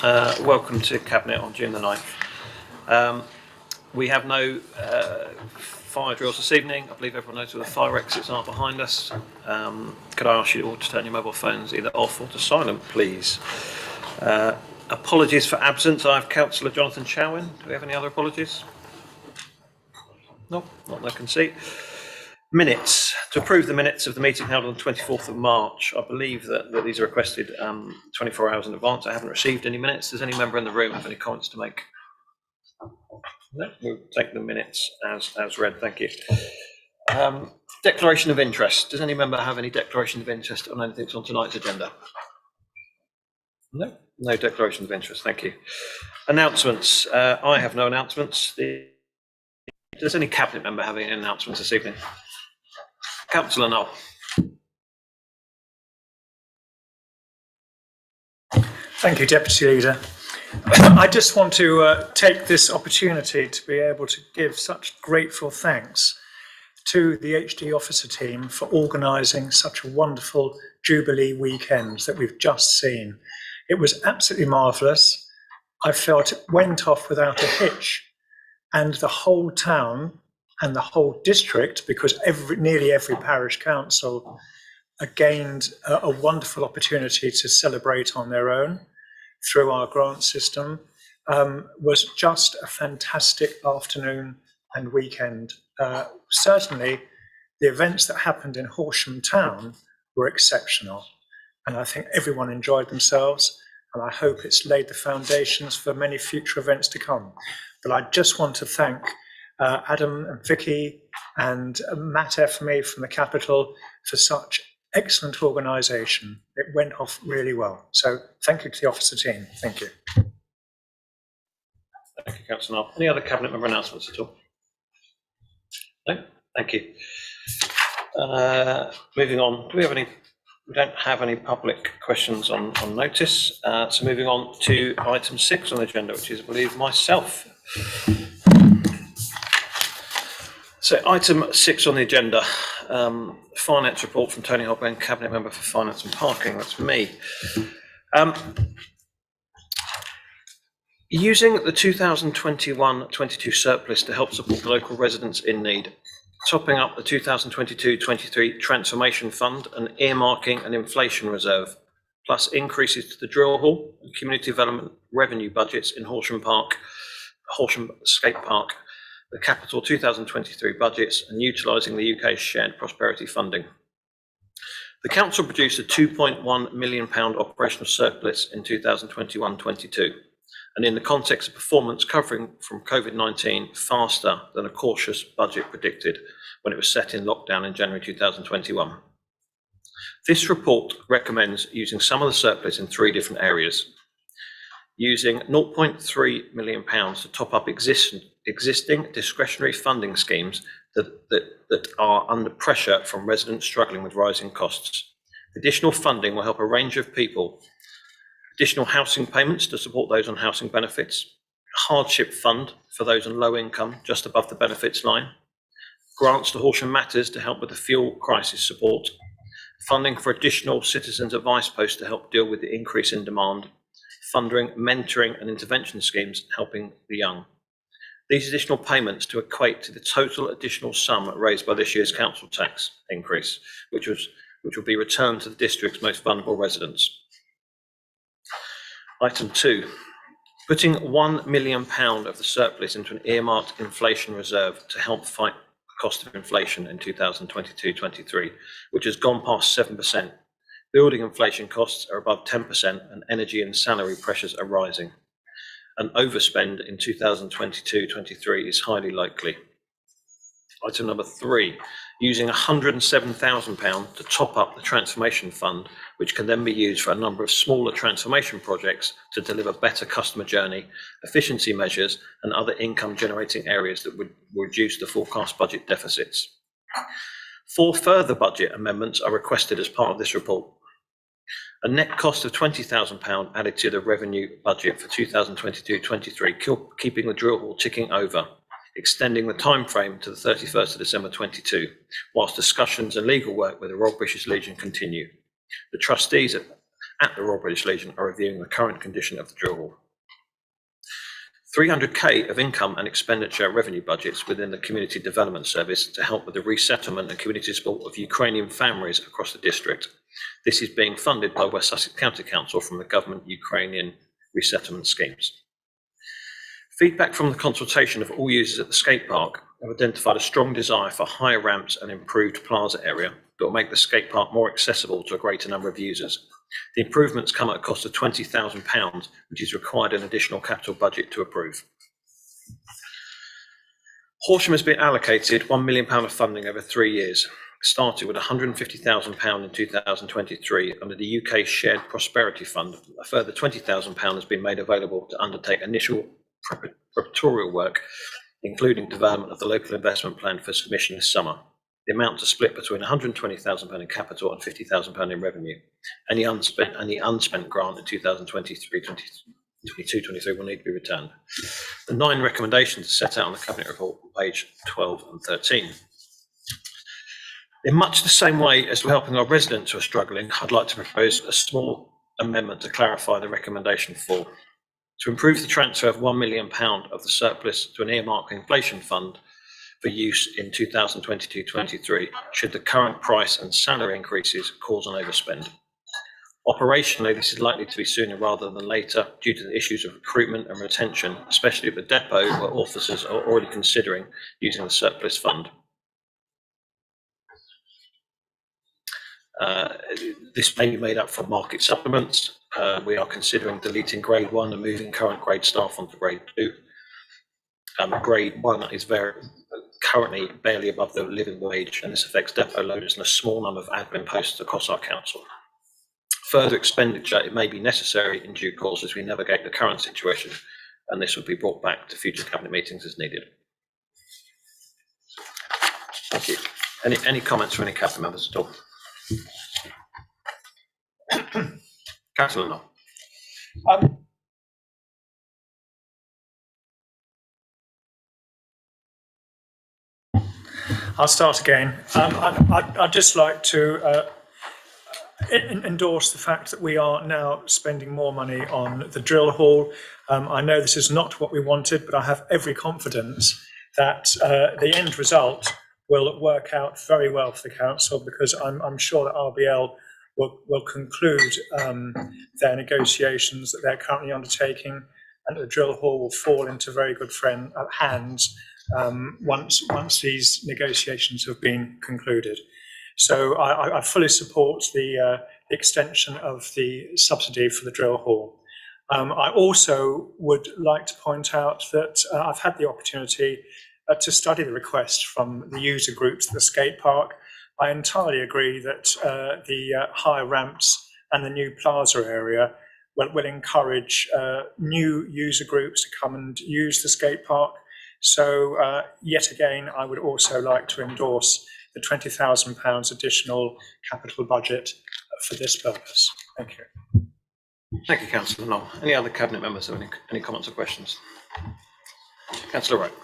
Welcome to Cabinet on June the 9th. We have no fire drills this evening. I believe everyone knows where the fire exits are behind us. Could I ask you all to turn your mobile phones either off or to silent, please? Apologies for absence. I have Councillor Jonathan Chowin. Do we have any other apologies? No, not that I can see. Minutes. To approve the minutes of the meeting held on the 24th of March. I believe that these are requested 24 hours in advance. I haven't received any minutes. Does any member in the room have any comments to make? No, we'll take the minutes as read. Thank you. Declaration of interest. Does any member have any declaration of interest on anything on tonight's agenda? No, no declaration of interest. Thank you. Announcements. I have no announcements. Does any cabinet member have any announcements this evening? Councillor Knoll. Thank you, Deputy Leader. I just want to take this opportunity to be able to give such grateful thanks to the HD officer team for organising such a wonderful Jubilee weekend that we've just seen. It was absolutely marvellous. I felt it went off without a hitch, and the whole town and the whole district, because nearly every parish council gained a wonderful opportunity to celebrate on their own through our grant system, was just a fantastic afternoon and weekend. Certainly, the events that happened in Horsham town were exceptional, and I think everyone enjoyed themselves, and I hope it's laid the foundations for many future events to come. But I just want to thank Adam and Vicky and Matt FME from the Capital for such excellent organisation. It went off really well. So thank you to the officer team. Thank you. Thank you, Councillor Knoll. Any other cabinet member announcements at all? No? Thank you. Moving on, do we have any? We don't have any public questions on notice. So moving on to item 6 on the agenda, which is, I believe, myself. So item 6 on the agenda, finance report from Tony Hobben, Cabinet Member for Finance and Parking. That's me. Using the 2021-22 surplus to help support local residents in need, topping up the 2022-23 Transformation Fund and earmarking an inflation reserve, plus increases to the drill hall and community development revenue budgets in Horsham Skate Park, the capital 2023 budgets, and utilising the UK's shared prosperity funding. The Council produced a £2.1 million operational surplus in 2021-22, and in the context of performance covering from COVID-19 faster than a cautious budget predicted when it was set in lockdown in January 2021. This report recommends using some of the surplus in 3 different areas. Using £0.3 million to top up existing discretionary funding schemes that are under pressure from residents struggling with rising costs. Additional funding will help a range of people. Additional housing payments to support those on housing benefits. Hardship fund for those on low income just above the benefits line. Grants to Horsham Matters to help with the fuel crisis support. Funding for additional citizens advice posts to help deal with the increase in demand. Funding, mentoring and intervention schemes helping the young. These additional payments to equate to the total additional sum raised by this year's council tax increase, which will be returned to the district's most vulnerable residents. Item 2, putting £1 million of the surplus into an earmarked inflation reserve to help fight the cost of inflation in 2022-23, which has gone past 7%. Building inflation costs are above 10% and energy and salary pressures are rising. An overspend in 2022-23 is highly likely. Item number 3, using £107,000 to top up the Transformation Fund, which can then be used for a number of smaller transformation projects to deliver better customer journey, efficiency measures and other income generating areas that would reduce the forecast budget deficits. 4 further budget amendments are requested as part of this report. A net cost of £20,000 added to the revenue budget for 2022-23, keeping the drill hall ticking over, extending the time frame to the 31st of December 22, whilst discussions and legal work with the Royal British Legion continue. The trustees at the Royal British Legion are reviewing the current condition of the drill hall. 300k of income and expenditure revenue budgets within the Community Development Service to help with the resettlement and community support of Ukrainian families across the district. This is being funded by West Sussex County Council from the government Ukrainian resettlement schemes. Feedback from the consultation of all users at the skate park have identified a strong desire for higher ramps and improved plaza area that will make the skate park more accessible to a greater number of users. The improvements come at a cost of £20,000, which is required an additional capital budget to approve. Horsham has been allocated £1 million of funding over 3 years. It started with £150,000 in 2023 under the UK Shared Prosperity Fund. A further £20,000 has been made available to undertake initial preparatory work, including development of the local investment plan for submission this summer. The amounts are split between £120,000 in capital and £50,000 in revenue. Any unspent grant in 2022-23 will need to be returned. The 9 recommendations are set out on the Cabinet report on page 12 and 13. In much the same way as we're helping our residents who are struggling, I'd like to propose a small amendment to clarify the recommendation 4. To improve the transfer of £1 million of the surplus to an earmarked inflation fund for use in 2022-23 should the current price and salary increases cause an overspend. Operationally, this is likely to be sooner rather than later due to the issues of recruitment and retention, especially at the depot where officers are already considering using the surplus fund. This may be made up from market supplements. We are considering deleting grade 1 and moving current grade staff onto grade 2. Grade 1 is currently barely above the living wage, and this affects depot loaders and a small number of admin posts across our council. Further expenditure, it may be necessary in due course as we navigate the current situation, and this will be brought back to future cabinet meetings as needed. Thank you. Any comments from any cabinet members at all? Councillor Knoll. I'll start again. I'd just like to endorse the fact that we are now spending more money on the drill hall. I know this is not what we wanted, but I have every confidence that the end result will work out very well for the council, because I'm sure that RBL will conclude their negotiations that they're currently undertaking, and the drill hall will fall into very good hands once these negotiations have been concluded. So I fully support the extension of the subsidy for the drill hall. I also would like to point out that I've had the opportunity to study the request from the user groups at the skate park. I entirely agree that the higher ramps and the new plaza area will encourage new user groups to come and use the skate park. So yet again, I would also like to endorse the £20,000 additional capital budget for this purpose. Thank you. Thank you, Councillor Knoll. Any other cabinet members have any comments or questions? Councillor Wright.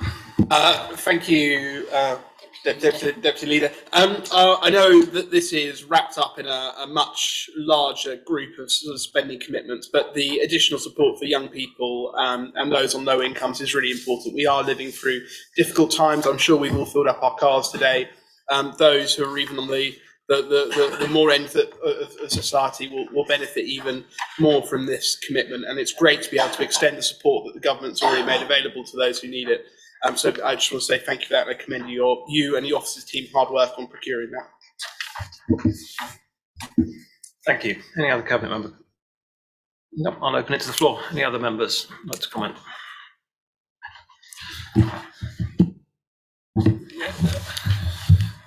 Thank you, Deputy Leader. I know that this is wrapped up in a much larger group of sort of spending commitments, but the additional support for young people and those on low incomes is really important. We are living through difficult times. I'm sure we've all filled up our cars today. Those who are even on the more end of society will benefit even more from this commitment, and it's great to be able to extend the support that the government's already made available to those who need it. So I just want to say thank you for that, and I commend you and the officers team hard work on procuring that. Thank you. Any other cabinet member? No, I'll open it to the floor. Any other members like to comment?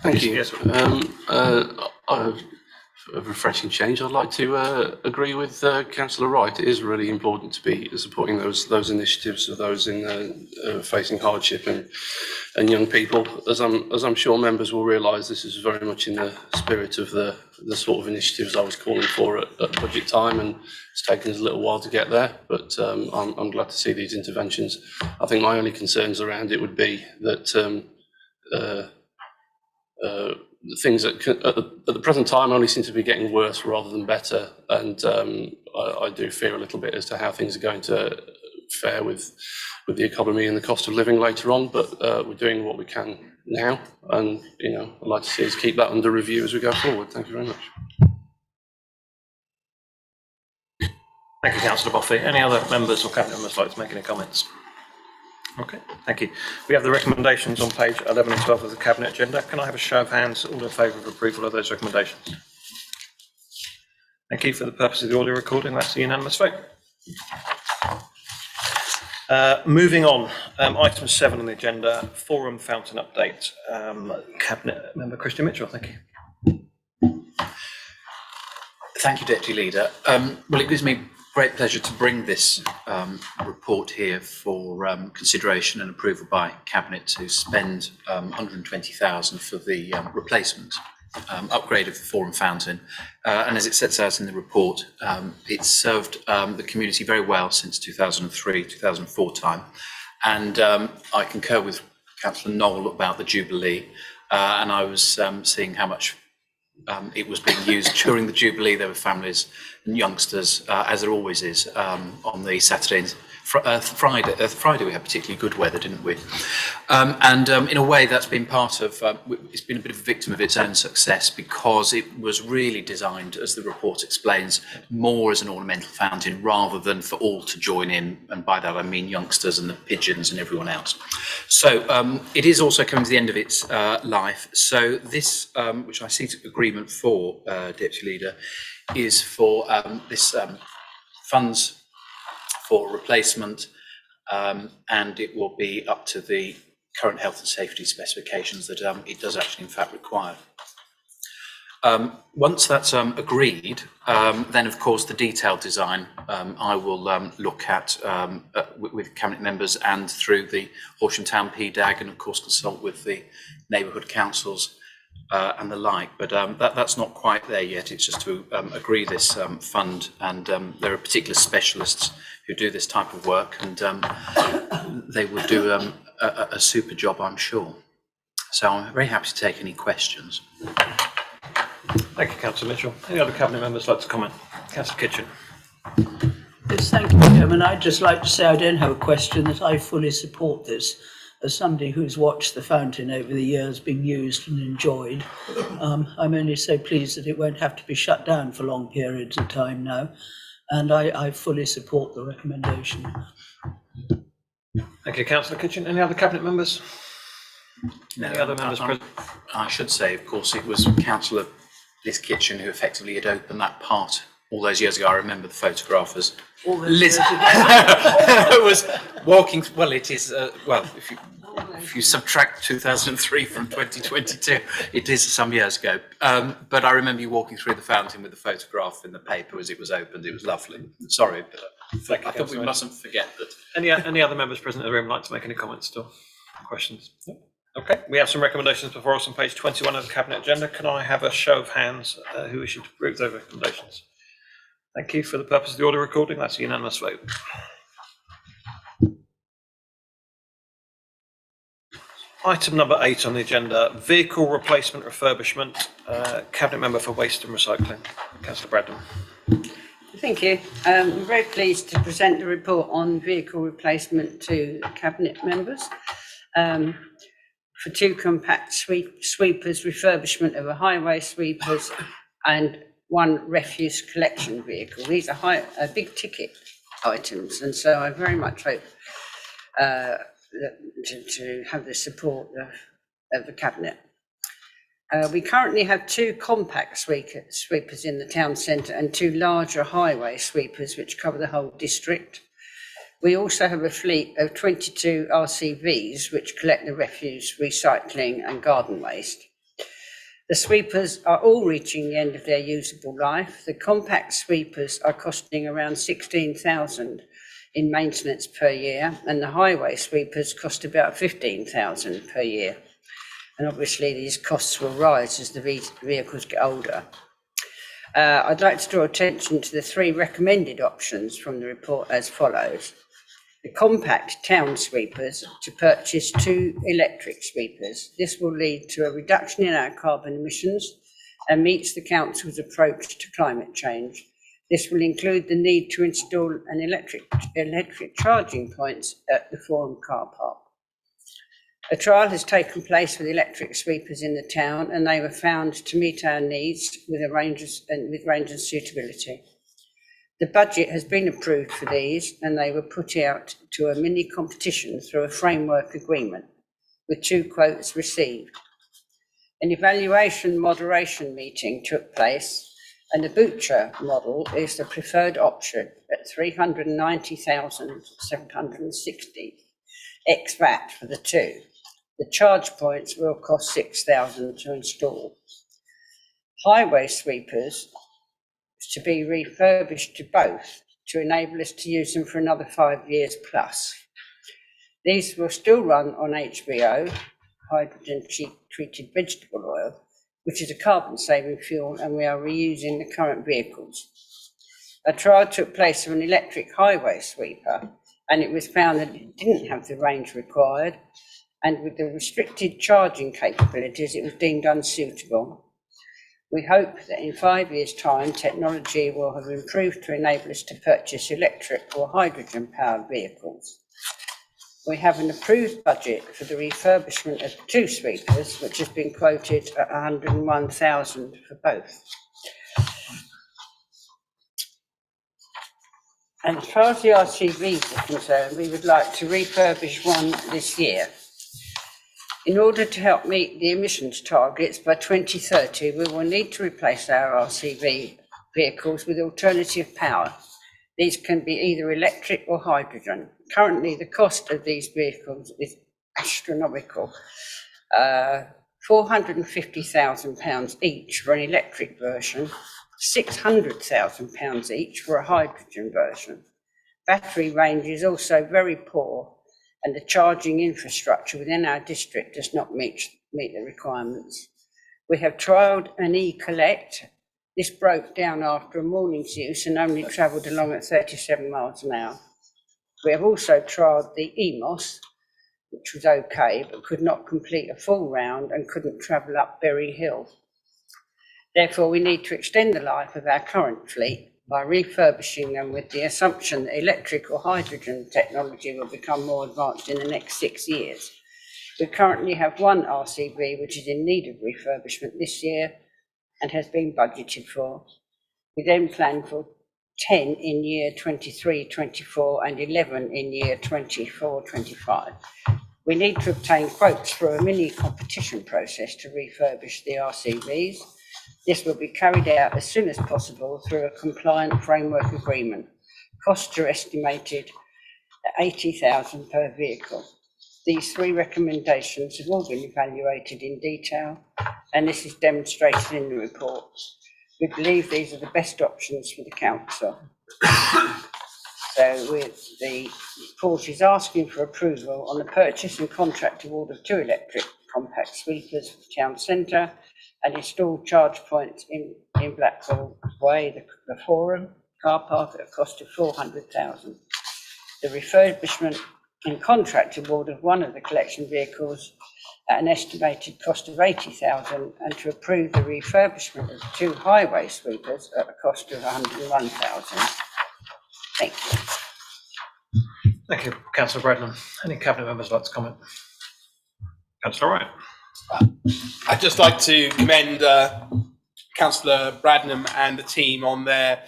Thank you. Yes. A refreshing change. I'd like to agree with Councillor Wright. It is really important to be supporting those initiatives of those in facing hardship and young people. As I'm sure members will realise, this is very much in the spirit of the sort of initiatives I was calling for at budget time, and it's taken us a little while to get there. But I'm glad to see these interventions. I think my only concerns around it would be that things that at the present time only seem to be getting worse rather than better, and I do fear a little bit as to how things are going to fare with the economy and the cost of living later on. But we're doing what we can now, and I'd like to see us keep that under review as we go forward. Thank you very much. Thank you, Councillor Boffey. Any other members or cabinet members like to make any comments? Okay, thank you. We have the recommendations on page 11 and 12 of the cabinet agenda. Can I have a show of hands, all in favour of approval of those recommendations? Thank you. For the purpose of the audio recording, that's a unanimous vote. Moving on, item 7 on the agenda, forum fountain update. Cabinet member Christian Mitchell, thank you. Thank you, Deputy Leader. Well, it gives me great pleasure to bring this report here for consideration and approval by Cabinet to spend 120,000 for the replacement upgrade of the forum fountain. And as it sets out in the report, it's served the community very well since 2003, 2004 time. And I concur with Councillor Noel about the Jubilee. And I was seeing how much it was being used during the Jubilee. There were families and youngsters, as there always is, on the Saturday and Friday we had particularly good weather, didn't we? And in a way that's been part of, it's been a bit of a victim of its own success, because it was really designed, as the report explains, more as an ornamental fountain rather than for all to join in, and by that I mean youngsters and the pigeons and everyone else. So it is also coming to the end of its life. So this, which I seek agreement for, Deputy Leader, is for this funds for replacement, and it will be up to the current health and safety specifications that it does actually in fact require. Once that's agreed, then of course the detailed design I will look at with Cabinet members and through the Horsham Town PDAG, and of course consult with the neighbourhood councils and the like, but that's not quite there yet. It's just to agree this fund, and there are particular specialists who do this type of work, and they will do a super job, I'm sure. So I'm very happy to take any questions. Thank you, Councillor Mitchell. Any other cabinet members like to comment? Councillor Kitchen. Yes, thank you, Chairman. I'd just like to say I don't have a question, that I fully support this. As somebody who's watched the fountain over the years being used and enjoyed, I'm only so pleased that it won't have to be shut down for long periods of time now, and I fully support the recommendation. Thank you, Councillor Kitchen. Any other cabinet members? Any other members present? I should say, of course, it was Councillor Liz Kitchen who effectively had opened that part all those years ago. I remember the photograph as Liz was walking. Well, it is. Well, if you subtract 2003 from 2022, it is some years ago. But I remember you walking through the fountain with the photograph in the paper as it was opened. It was lovely. Sorry, but I thought we mustn't forget that. Any other members present in the room like to make any comments still? Questions? No? Okay, we have some recommendations before us on page 21 of the Cabinet agenda. Can I have a show of hands who wishes to approve those recommendations? Thank you. For the purpose of the order recording, that's a unanimous vote. Item number 8 on the agenda, vehicle replacement refurbishment. Cabinet member for Waste and Recycling, Councillor Bradham. Thank you. I'm very pleased to present the report on vehicle replacement to Cabinet members. For 2 compact sweepers, refurbishment of a highway sweepers, and 1 refuse collection vehicle. These are big ticket items, and so I very much hope to have the support of the Cabinet. We currently have 2 compact sweepers in the town centre and 2 larger highway sweepers which cover the whole district. We also have a fleet of 22 RCVs which collect the refuse, recycling and garden waste. The sweepers are all reaching the end of their usable life. The compact sweepers are costing around 16,000 in maintenance per year, and the highway sweepers cost about 15,000 per year. And obviously these costs will rise as the vehicles get older. I'd like to draw attention to the 3 recommended options from the report as follows. the compact town sweepers to purchase 2 electric sweepers. This will lead to a reduction in our carbon emissions and meets the council's approach to climate change. This will include the need to install an electric charging points at the Forum car park. A trial has taken place with electric sweepers in the town, and they were found to meet our needs with range and suitability. The budget has been approved for these, and they were put out to a mini competition through a framework agreement, with 2 quotes received. An evaluation moderation meeting took place, and the Butcher model is the preferred option at 390,760 ex-VAT for the 2. The charge points will cost 6,000 to install. Highway sweepers to be refurbished to both to enable us to use them for another 5 years plus. These will still run on HBO, hydrogen treated vegetable oil, which is a carbon saving fuel, and we are reusing the current vehicles. A trial took place of an electric highway sweeper, and it was found that it didn't have the range required, and with the restricted charging capabilities, it was deemed unsuitable. We hope that in 5 years' time, technology will have improved to enable us to purchase electric or hydrogen-powered vehicles. We have an approved budget for the refurbishment of 2 sweepers, which has been quoted at 101,000 for both. And as far as the RCVs are concerned, we would like to refurbish one this year. In order to help meet the emissions targets by 2030, we will need to replace our RCV vehicles with alternative power. These can be either electric or hydrogen. Currently, the cost of these vehicles is astronomical. £450,000 each for an electric version, £600,000 each for a hydrogen version. Battery range is also very poor, and the charging infrastructure within our district does not meet the requirements. We have trialled an e-collect. This broke down after a morning's use and only travelled along at 37 miles an hour. We have also trialled the EMOS, which was okay, but could not complete a full round and couldn't travel up Berry Hill. Therefore, we need to extend the life of our current fleet by refurbishing them with the assumption that electric or hydrogen technology will become more advanced in the next 6 years. We currently have 1 RCV which is in need of refurbishment this year and has been budgeted for. We then plan for 10 in year 23-24 and 11 in year 24-25. We need to obtain quotes through a mini competition process to refurbish the RCVs. This will be carried out as soon as possible through a compliant framework agreement. Costs are estimated at 80,000 per vehicle. These 3 recommendations have all been evaluated in detail, and this is demonstrated in the report. We believe these are the best options for the council. So the report is asking for approval on the purchase and contract award of 2 electric compact sweepers for the town centre and install charge points in Blackwell Way, the Forum car park, at a cost of 400,000. The refurbishment and contract award of 1 of the collection vehicles at an estimated cost of 80,000, and to approve the refurbishment of 2 highway sweepers at a cost of 101,000. Thank you. Thank you, Councillor Bradnam. Any cabinet members like to comment? Councillor Wright. I'd just like to commend Councillor Bradnam and the team on their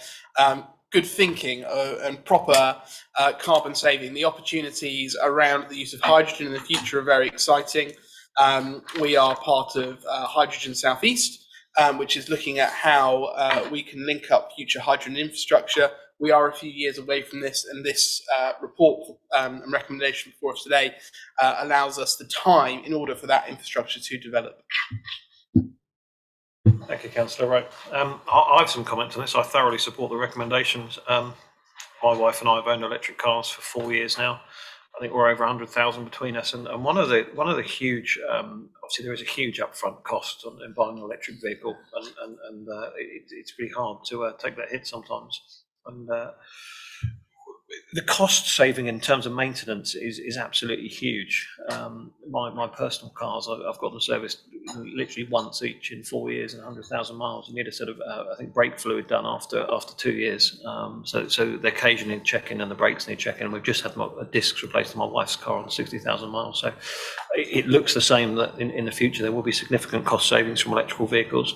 good thinking and proper carbon saving. The opportunities around the use of hydrogen in the future are very exciting. We are part of Hydrogen South East, which is looking at how we can link up future hydrogen infrastructure. We are a few years away from this, and this report and recommendation for us today allows us the time in order for that infrastructure to develop. Thank you, Councillor Wright. I have some comments on this. I thoroughly support the recommendations. My wife and I have owned electric cars for 4 years now. I think we're over 100,000 between us, and one of the huge, obviously there is a huge upfront cost in buying an electric vehicle, and it's pretty hard to take that hit sometimes. And the cost saving in terms of maintenance is absolutely huge. My personal cars, I've got them serviced literally once each in 4 years and 100,000 miles. You need a sort of, I think, brake fluid done after 2 years. So they occasionally check in and the brakes need checking. And we've just had discs replaced on my wife's car on 60,000 miles. So it looks the same that in the future there will be significant cost savings from electrical vehicles.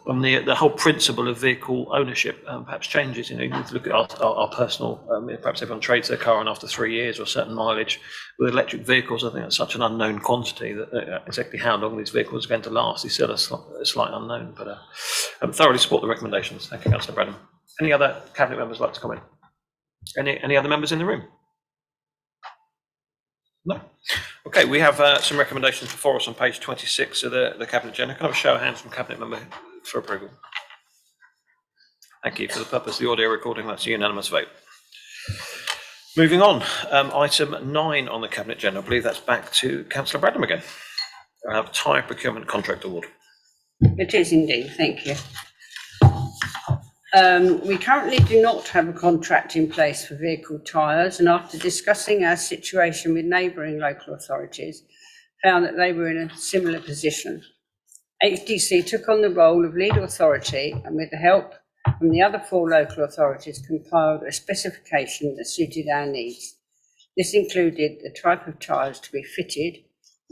And the whole principle of vehicle ownership perhaps changes. You need to look at our personal, perhaps everyone trades their car in after 3 years or a certain mileage. With electric vehicles, I think that's such an unknown quantity that exactly how long these vehicles are going to last is still a slight unknown. But I thoroughly support the recommendations. Thank you, Councillor Bradham. Any other Cabinet members like to comment? Any other members in the room? No? Okay, we have some recommendations before us on page 26 of the Cabinet Agenda. Can I have a show of hands from Cabinet member for approval? Thank you. For the purpose of the audio recording, that's a unanimous vote. Moving on, item 9 on the Cabinet Agenda. I believe that's back to Councillor Bradham again. I have tyre procurement contract award. It is indeed, thank you. We currently do not have a contract in place for vehicle tyres, and after discussing our situation with neighbouring local authorities, found that they were in a similar position. HDC took on the role of lead authority and with the help from the other 4 local authorities compiled a specification that suited our needs. This included the type of tyres to be fitted,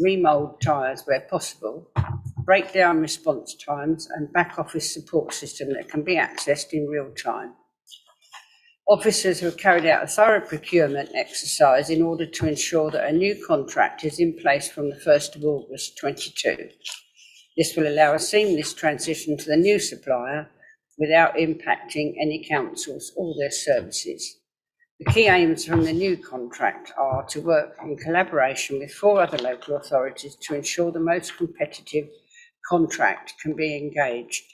remould tyres where possible, breakdown response times and back office support system that can be accessed in real time. Officers have carried out a thorough procurement exercise in order to ensure that a new contract is in place from the 1st of August 22. This will allow a seamless transition to the new supplier without impacting any councils or their services. The key aims from the new contract are to work in collaboration with 4 other local authorities to ensure the most competitive contract can be engaged.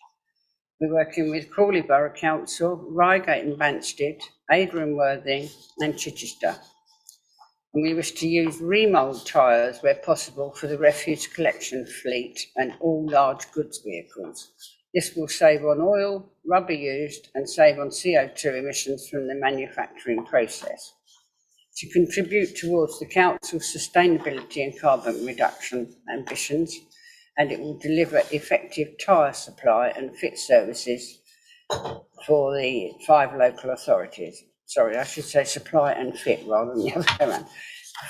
We're working with Crawley Borough Council, Reigate and Banstead, Ada and Worthing and Chichester. And we wish to use remould tyres where possible for the refuse collection fleet and all large goods vehicles. This will save on oil, rubber used and save on CO2 emissions from the manufacturing process. To contribute towards the Council's sustainability and carbon reduction ambitions, and it will deliver effective tyre supply and fit services for the 5 local authorities. Sorry, I should say supply and fit rather than the other way around.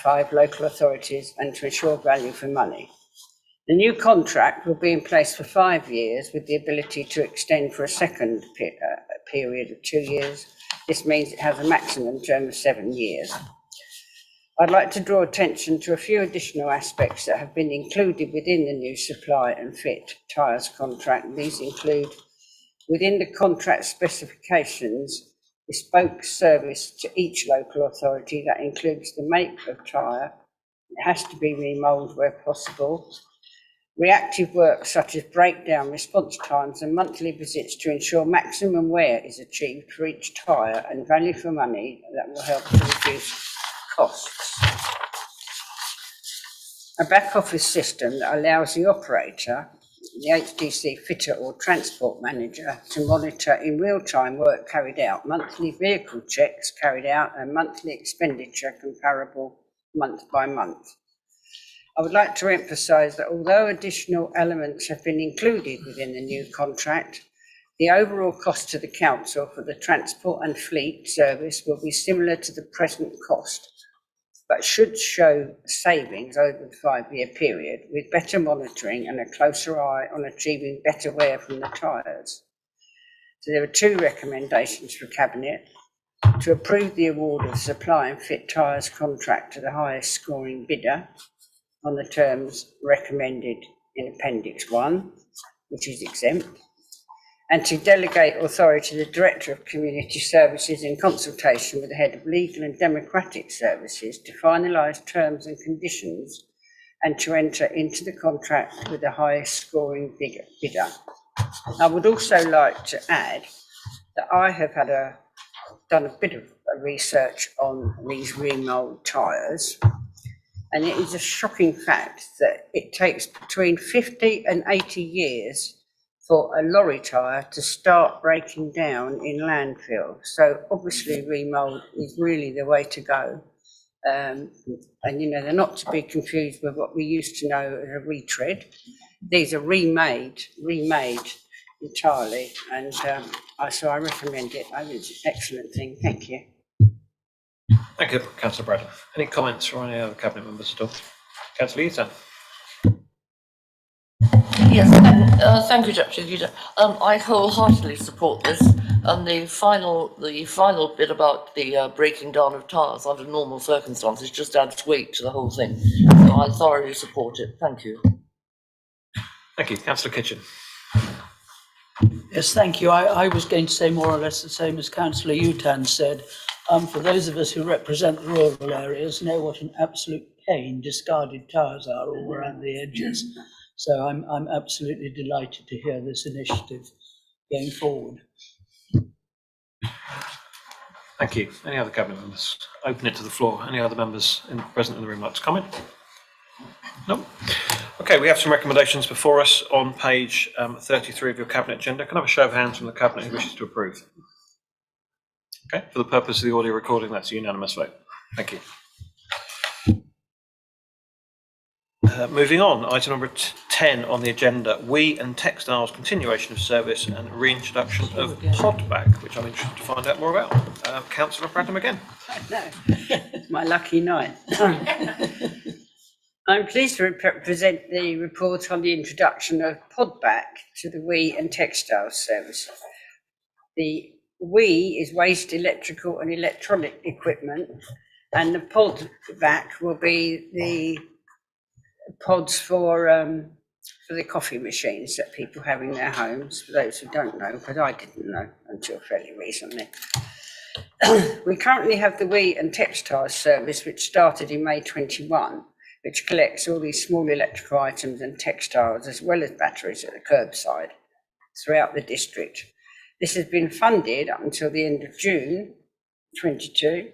5 local authorities and to ensure value for money. The new contract will be in place for 5 years with the ability to extend for a second period of 2 years. This means it has a maximum term of 7 years. I'd like to draw attention to a few additional aspects that have been included within the new supply and fit tyres contract. These include, within the contract specifications, bespoke service to each local authority that includes the make of tyre. It has to be remoulded where possible. Reactive work such as breakdown response times and monthly visits to ensure maximum wear is achieved for each tyre and value for money that will help to reduce costs. A back office system that allows the operator, the HDC fitter or transport manager, to monitor in real time work carried out, monthly vehicle checks carried out and monthly expenditure comparable month by month. I would like to emphasise that although additional elements have been included within the new contract, the overall cost to the council for the transport and fleet service will be similar to the present cost, but should show savings over the 5-year period with better monitoring and a closer eye on achieving better wear from the tyres. So there are 2 recommendations for Cabinet: to approve the award of supply and fit tyres contract to the highest scoring bidder on the terms recommended in Appendix 1, which is exempt, and to delegate authority to the Director of Community Services in consultation with the Head of Legal and Democratic Services to finalise terms and conditions and to enter into the contract with the highest scoring bidder. I would also like to add that I have done a bit of research on these remould tyres, and it is a shocking fact that it takes between 50 and 80 years for a lorry tyre to start breaking down in landfill. So obviously remould is really the way to go. And you know, they're not to be confused with what we used to know as a retread. These are remade entirely, and so I recommend it. I think it's an excellent thing. Thank you. Thank you, Councillor Bradley. Any comments from any other cabinet members at all? Councillor Eaton. Yes, thank you, Deputy Leader. I wholeheartedly support this, and the final bit about the breaking down of tyres under normal circumstances just adds weight to the whole thing. So I thoroughly support it. Thank you. Thank you, Councillor Kitchen. Yes, thank you. I was going to say more or less the same as Councillor Utan said. For those of us who represent the rural areas know what an absolute pain discarded tyres are all around the edges. So I'm absolutely delighted to hear this initiative going forward. Thank you. Any other cabinet members? Open it to the floor. Any other members present in the room like to comment? No? Okay, we have some recommendations before us on page 33 of your cabinet agenda. Can I have a show of hands from the cabinet who wishes to approve? Okay, for the purpose of the audio recording, that's a unanimous vote. Thank you. Moving on, item number 10 on the agenda, We and Textiles continuation of service and reintroduction of Podback, which I'm interested to find out more about. Councillor Pradham again. No, it's my lucky night. I'm pleased to present the report on the introduction of Podback to the We and Textiles service. The We is waste electrical and electronic equipment, and the Podback will be the pods for the coffee machines that people have in their homes, for those who don't know, but I didn't know until fairly recently. We currently have the We and Textiles service, which started in May 21, which collects all these small electrical items and textiles, as well as batteries at the curbside throughout the district. This has been funded up until the end of June 22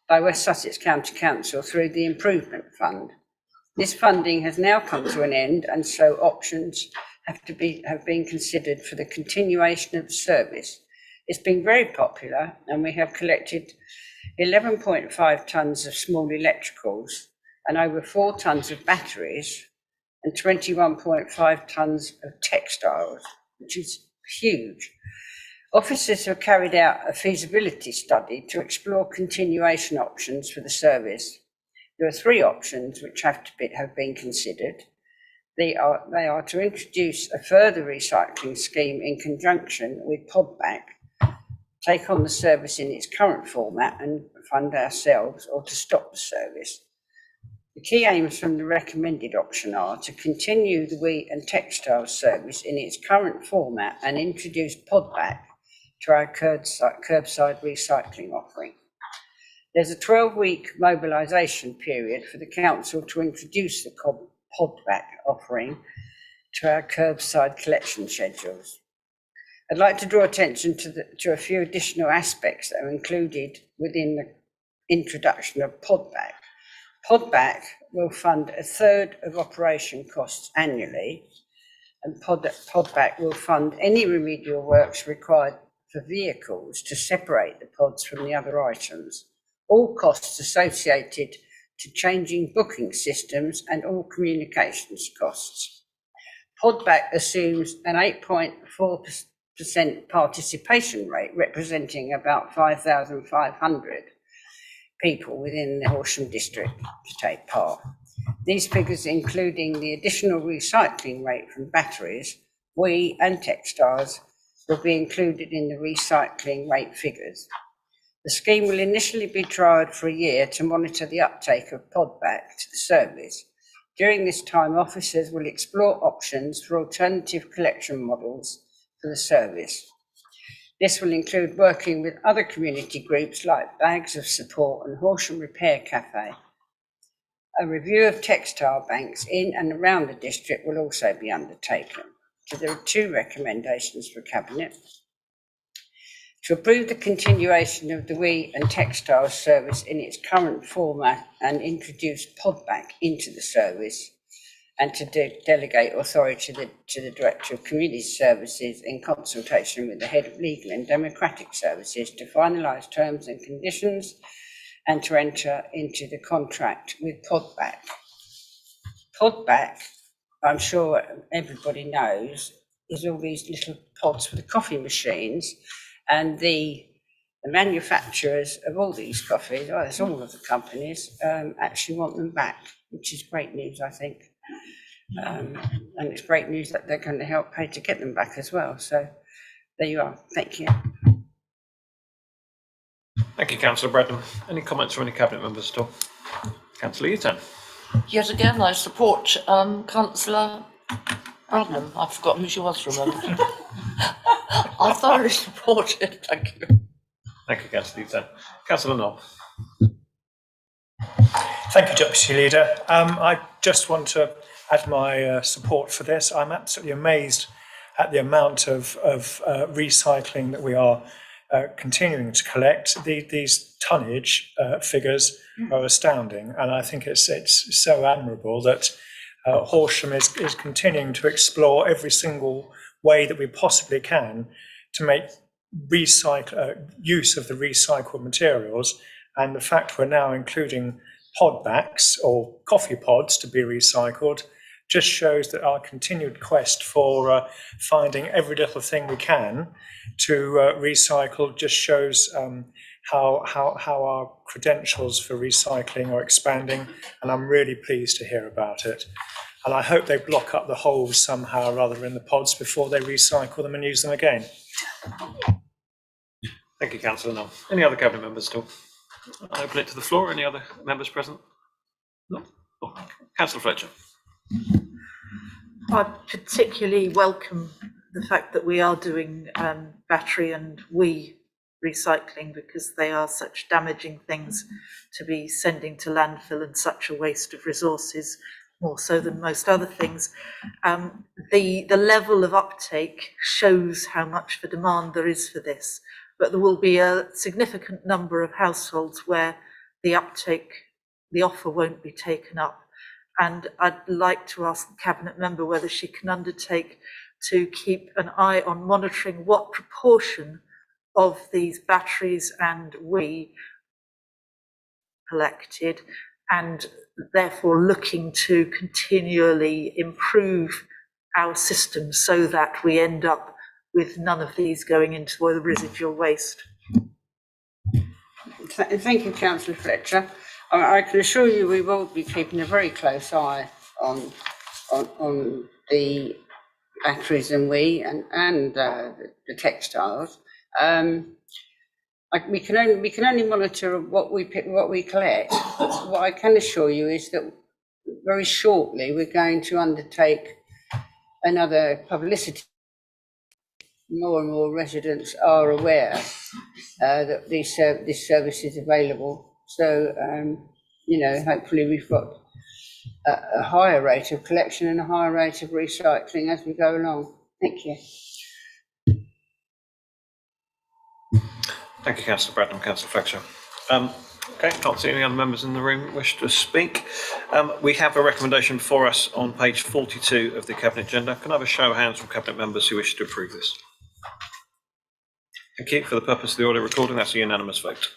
by West Sussex County Council through the Improvement Fund. This funding has now come to an end, and so options have been considered for the continuation of the service. It's been very popular, and we have collected 11.5 tonnes of small electricals and over 4 tonnes of batteries and 21.5 tonnes of textiles, which is huge. Officers have carried out a feasibility study to explore continuation options for the service. There are 3 options which have been considered. They are to introduce a further recycling scheme in conjunction with Podback, take on the service in its current format and fund ourselves, or to stop the service. The key aims from the recommended option are to continue the We and Textiles service in its current format and introduce Podback to our curbside recycling offering. There's a 12-week mobilisation period for the council to introduce the Podback offering to our curbside collection schedules. I'd like to draw attention to a few additional aspects that are included within the introduction of Podback. Podback will fund a third of operation costs annually, and Podback will fund any remedial works required for vehicles to separate the pods from the other items, all costs associated to changing booking systems and all communications costs. Podback assumes an 8.4% participation rate, representing about 5,500 people within the Horsham district to take part. These figures, including the additional recycling rate from batteries, We and Textiles, will be included in the recycling rate figures. The scheme will initially be trialled for a year to monitor the uptake of Podback to the service. During this time, officers will explore options for alternative collection models for the service. This will include working with other community groups like Bags of Support and Horsham Repair Cafe. A review of textile banks in and around the district will also be undertaken. So there are 2 recommendations for Cabinet. To approve the continuation of the We and Textiles service in its current format and introduce Podback into the service, and to delegate authority to the Director of Community Services in consultation with the Head of Legal and Democratic Services to finalise terms and conditions and to enter into the contract with Podback. Podback, I'm sure everybody knows, is all these little pods for the coffee machines, and the manufacturers of all these coffees, well, it's all of the companies, actually want them back, which is great news, I think. And it's great news that they're going to help pay to get them back as well. So there you are. Thank you. Thank you, Councillor Bradham. Any comments from any Cabinet members at all? Councillor Eaton. Yet again, I support Councillor Bradham. I've forgotten who she was for a moment. I thoroughly support it. Thank you. Thank you, Councillor Eaton. Councillor Knoll. Thank you, Deputy Leader. I just want to add my support for this. I'm absolutely amazed at the amount of recycling that we are continuing to collect. These tonnage figures are astounding, and I think it's so admirable that Horsham is continuing to explore every single way that we possibly can to make use of the recycled materials, and the fact we're now including podbacks or coffee pods to be recycled just shows that our continued quest for finding every little thing we can to recycle just shows how our credentials for recycling are expanding, and I'm really pleased to hear about it. And I hope they block up the holes somehow or other in the pods before they recycle them and use them again. Thank you, Councillor Knoll. Any other Cabinet members at all? I'll open it to the floor. Any other members present? No? Oh, Councillor Fletcher. I particularly welcome the fact that we are doing battery and recycling, because they are such damaging things to be sending to landfill and such a waste of resources, more so than most other things. The level of uptake shows how much the demand there is for this, but there will be a significant number of households where the offer won't be taken up. And I'd like to ask the Cabinet member whether she can undertake to keep an eye on monitoring what proportion of these batteries and collected, and therefore looking to continually improve our system so that we end up with none of these going into the residual waste. Thank you, Councillor Fletcher. I can assure you we will be keeping a very close eye on the batteries and the textiles. We can only monitor what we collect. What I can assure you is that very shortly we're going to undertake another publicity. More and more residents are aware that this service is available. So, hopefully we've got a higher rate of collection and a higher rate of recycling as we go along. Thank you. Thank you, Councillor Bradham, Councillor Fletcher. Okay, can't see any other members in the room wish to speak. We have a recommendation before us on page 42 of the Cabinet agenda. Can I have a show of hands from Cabinet members who wish to approve this? Thank you. For the purpose of the audio recording, that's a unanimous vote.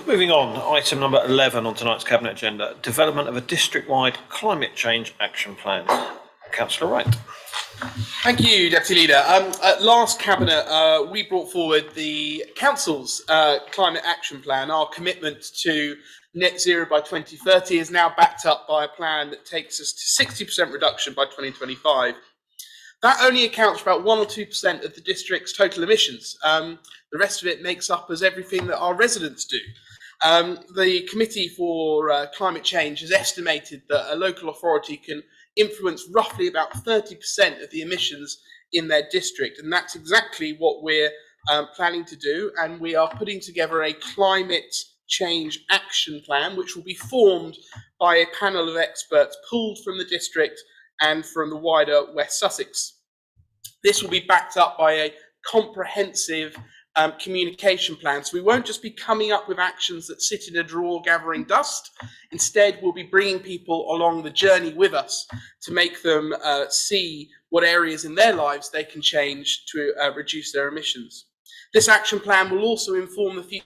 Moving on, item number 11 on tonight's Cabinet agenda, development of a district-wide climate change action plan. Councillor Wright. Thank you, Deputy Leader. At last Cabinet, we brought forward the Council's climate action plan. Our commitment to net zero by 2030 is now backed up by a plan that takes us to 60% reduction by 2025. That only accounts for about 1 or 2% of the district's total emissions. The rest of it makes up as everything that our residents do. The Committee for Climate Change has estimated that a local authority can influence roughly about 30% of the emissions in their district, and that's exactly what we're planning to do. And we are putting together a climate change action plan, which will be formed by a panel of experts pulled from the district and from the wider West Sussex. This will be backed up by a comprehensive communication plan. So we won't just be coming up with actions that sit in a drawer gathering dust. Instead, we'll be bringing people along the journey with us to make them see what areas in their lives they can change to reduce their emissions. This action plan will also inform the future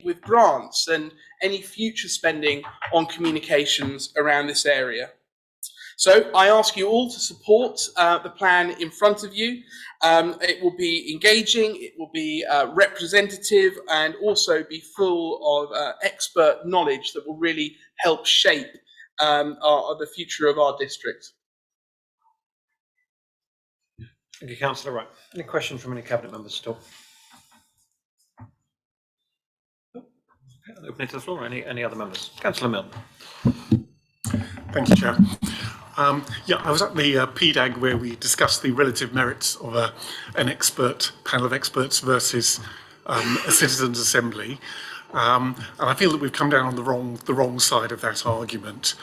with grants and any future spending on communications around this area. So I ask you all to support the plan in front of you. It will be engaging, it will be representative, and also be full of expert knowledge that will really help shape the future of our district. Thank you, Councillor Wright. Any questions from any Cabinet members still? Open it to the floor. Any other members? Councillor Milne. Thank you, Chair. I was at the PDAG where we discussed the relative merits of an expert panel of experts versus a citizens' assembly, and I feel that we've come down on the wrong side of that argument.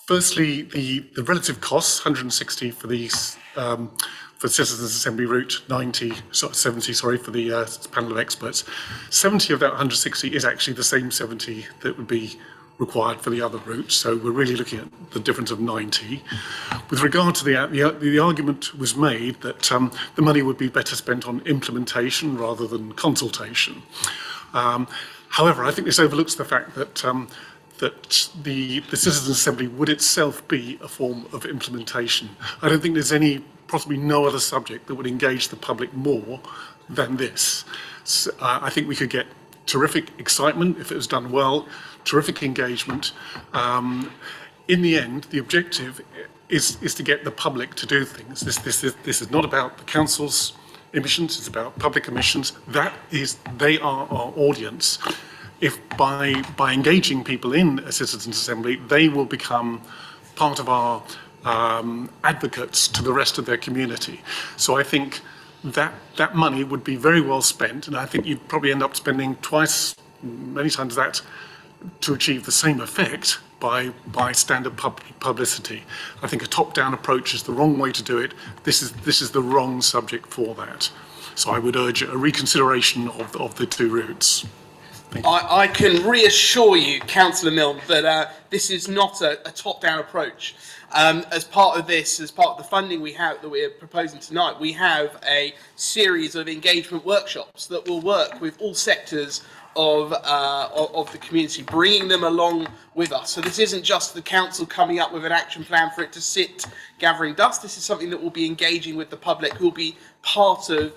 Firstly, the relative costs, 160 for these for citizens' assembly route, 70 for the panel of experts. 70 of that 160 is actually the same 70 that would be required for the other routes, so we're really looking at the difference of 90. With regard to the argument was made that the money would be better spent on implementation rather than consultation. However, I think this overlooks the fact that the Citizens' Assembly would itself be a form of implementation. I don't think there's possibly no other subject that would engage the public more than this. So, I think we could get terrific excitement if it was done well, terrific engagement. In the end, the objective is to get the public to do things. This is not about the council's emissions, it's about public emissions. They are our audience. If by engaging people in a citizens' assembly, they will become part of our advocates to the rest of their community. So I think that money would be very well spent, and I think you'd probably end up spending many times that to achieve the same effect by standard publicity. I think a top-down approach is the wrong way to do it. This is the wrong subject for that. So I would urge a reconsideration of the two routes. I can reassure you, Councillor Milne, that this is not a top-down approach. As part of this, as part of the funding we have that we're proposing tonight, we have a series of engagement workshops that will work with all sectors of the community, bringing them along with us. So this isn't just the council coming up with an action plan for it to sit gathering dust. This is something that will be engaging with the public, who will be part of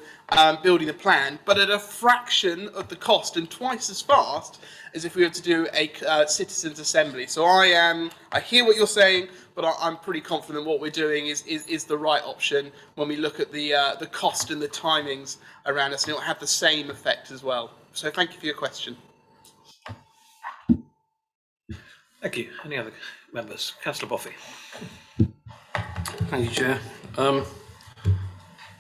building the plan, but at a fraction of the cost and twice as fast as if we were to do a citizens' assembly. So I hear what you're saying, but I'm pretty confident what we're doing is the right option when we look at the cost and the timings around us, and it will have the same effect as well. So thank you for your question. Thank you. Any other members? Councillor Boffey. Thank you, Chair.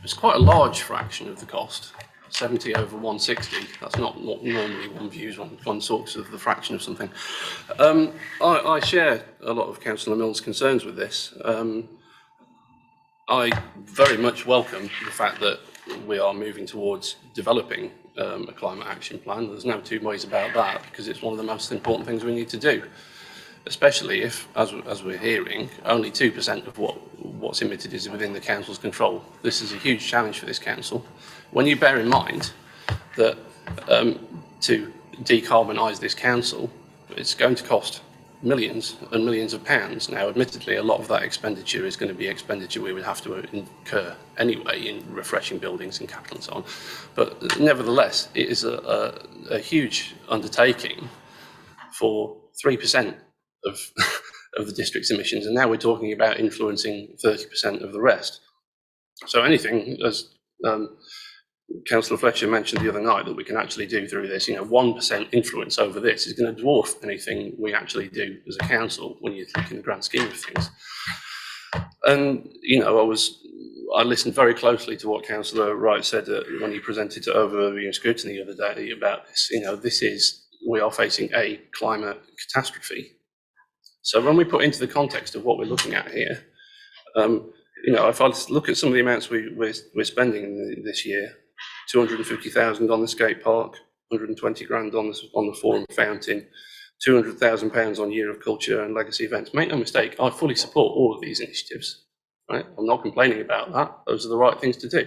It's quite a large fraction of the cost, 70 over 160. That's not what normally one views when one talks of the fraction of something. I share a lot of Councillor Milne's concerns with this. I very much welcome the fact that we are moving towards developing a climate action plan. There's no two ways about that, because it's one of the most important things we need to do, especially if, as we're hearing, only 2% of what's emitted is within the council's control. This is a huge challenge for this council. When you bear in mind that to decarbonise this council, it's going to cost millions and millions of pounds. Now, admittedly, a lot of that expenditure is going to be expenditure we would have to incur anyway in refreshing buildings and capital and so on. But nevertheless, it is a huge undertaking for 3% of the district's emissions, and now we're talking about influencing 30% of the rest. So anything, as Councillor Fletcher mentioned the other night, that we can actually do through this, 1% influence over this is going to dwarf anything we actually do as a council when you think in the grand scheme of things. And I listened very closely to what Councillor Wright said when he presented to overviewing scrutiny the other day about this. We are facing a climate catastrophe. So when we put into the context of what we're looking at here, if I look at some of the amounts we're spending this year, 250,000 on the skate park, 120 grand on the forum fountain, £200,000 on Year of Culture and legacy events. Make no mistake, I fully support all of these initiatives. Right? I'm not complaining about that. Those are the right things to do.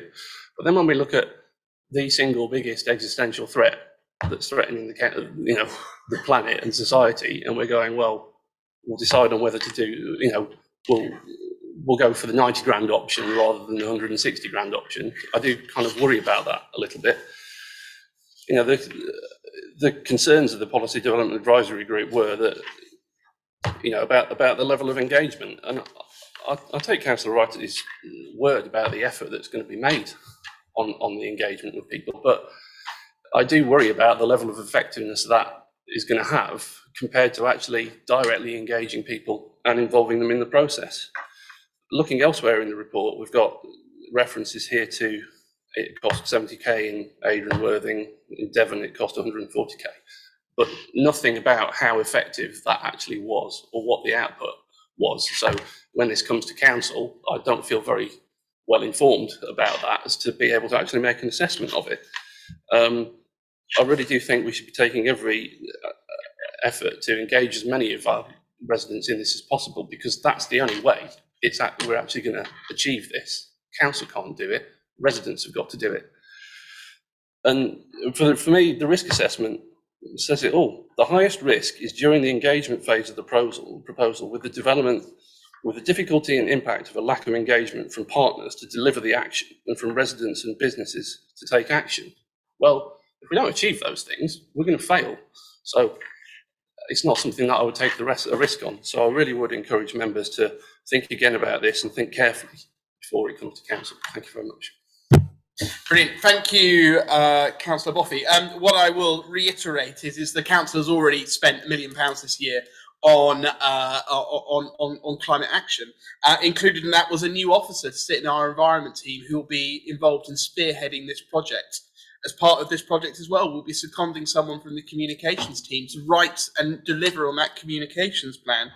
But then when we look at the single biggest existential threat that's threatening the planet and society, and we're going, well, we'll decide on whether to do, we'll go for the 90 grand option rather than the 160 grand option. I do kind of worry about that a little bit. The concerns of the Policy Development Advisory Group were that, about the level of engagement. And I take Councillor Wright at his word about the effort that's going to be made on the engagement with people. But I do worry about the level of effectiveness that is going to have compared to actually directly engaging people and involving them in the process. Looking elsewhere in the report, we've got references here to it cost 70k in Ada and Worthing. In Devon, it cost 140k. But nothing about how effective that actually was or what the output was. So when this comes to council, I don't feel very well informed about that as to be able to actually make an assessment of it. I really do think we should be taking every effort to engage as many of our residents in this as possible, because that's the only way we're actually going to achieve this. Council can't do it. Residents have got to do it. And for me, the risk assessment says it all. The highest risk is during the engagement phase of the proposal with the development, with the difficulty and impact of a lack of engagement from partners to deliver the action and from residents and businesses to take action. Well, if we don't achieve those things, we're going to fail. So it's not something that I would take a risk on. So I really would encourage members to think again about this and think carefully before it comes to council. Thank you very much. Brilliant. Thank you, Councillor Boffey. What I will reiterate is the council has already spent £1 million this year on climate action. Included in that was a new officer to sit in our environment team who will be involved in spearheading this project. As part of this project as well, we'll be seconding someone from the communications team to write and deliver on that communications plan.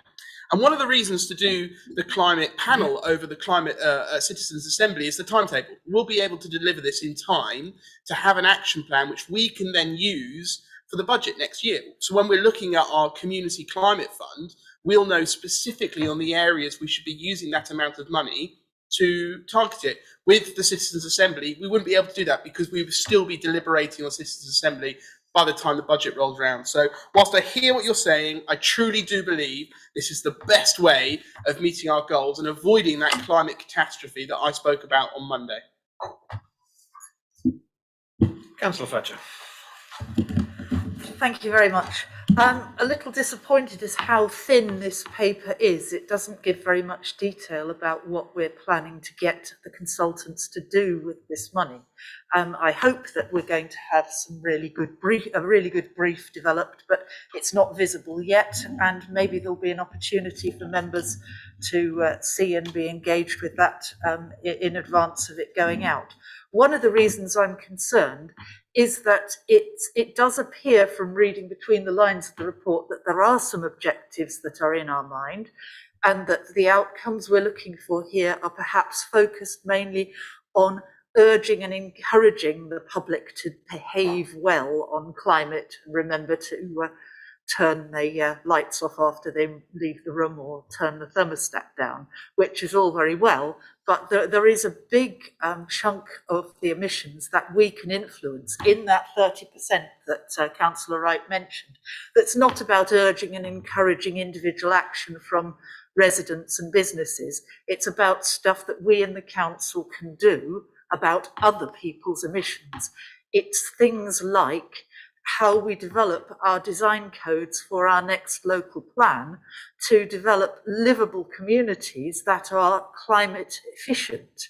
And one of the reasons to do the climate panel over the climate citizens assembly is the timetable. We'll be able to deliver this in time to have an action plan which we can then use for the budget next year. So when we're looking at our community climate fund, we'll know specifically on the areas we should be using that amount of money to target it. With the citizens assembly, we wouldn't be able to do that because we would still be deliberating on citizens assembly by the time the budget rolls around. So whilst I hear what you're saying, I truly do believe this is the best way of meeting our goals and avoiding that climate catastrophe that I spoke about on Monday. Councillor Fletcher. Thank you very much. A little disappointed as how thin this paper is. It doesn't give very much detail about what we're planning to get the consultants to do with this money. I hope that we're going to have a really good brief developed, but it's not visible yet, and maybe there'll be an opportunity for members to see and be engaged with that in advance of it going out. One of the reasons I'm concerned is that it does appear from reading between the lines of the report that there are some objectives that are in our mind, and that the outcomes we're looking for here are perhaps focused mainly on urging and encouraging the public to behave well on climate, and remember to turn the lights off after they leave the room or turn the thermostat down, which is all very well, but there is a big chunk of the emissions that we can influence in that 30% that Councillor Wright mentioned. That's not about urging and encouraging individual action from residents and businesses. It's about stuff that we in the council can do about other people's emissions. It's things like how we develop our design codes for our next local plan to develop livable communities that are climate efficient.